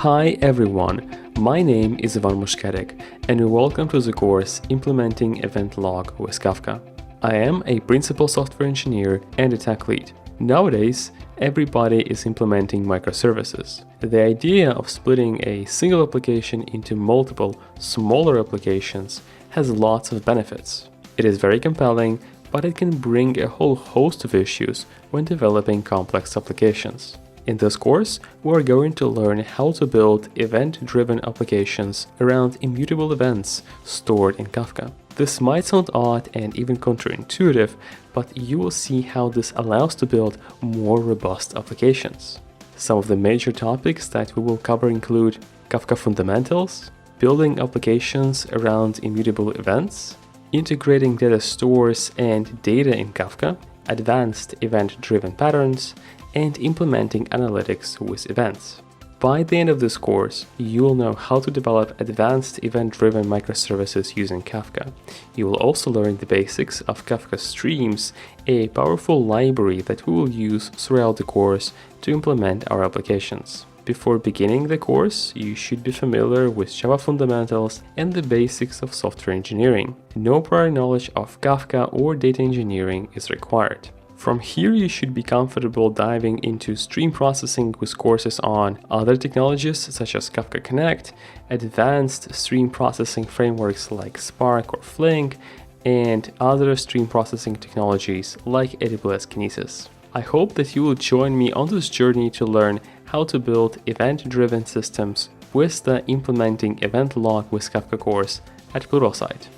Hi everyone, my name is Ivan Mushketyk and welcome to the course Implementing Event Log with Kafka. I am a principal software engineer and a tech lead. Nowadays, everybody is implementing microservices. The idea of splitting a single application into multiple, smaller applications has lots of benefits. It is very compelling, but it can bring a whole host of issues when developing complex applications. In this course, we are going to learn how to build event-driven applications around immutable events stored in Kafka. This might sound odd and even counterintuitive, but you will see how this allows to build more robust applications. Some of the major topics that we will cover include Kafka fundamentals, building applications around immutable events, integrating data stores and data in Kafka, advanced event-driven patterns, and implementing analytics with events. By the end of this course, you will know how to develop advanced event-driven microservices using Kafka. You will also learn the basics of Kafka Streams, a powerful library that we will use throughout the course to implement our applications. Before beginning the course, you should be familiar with Java fundamentals and the basics of software engineering. No prior knowledge of Kafka or data engineering is required. From here, you should be comfortable diving into stream processing with courses on other technologies such as Kafka Connect, advanced stream processing frameworks like Spark or Flink, and other stream processing technologies like AWS Kinesis. I hope that you will join me on this journey to learn how to build event-driven systems with the Implementing Event Log with Kafka course at Pluralsight.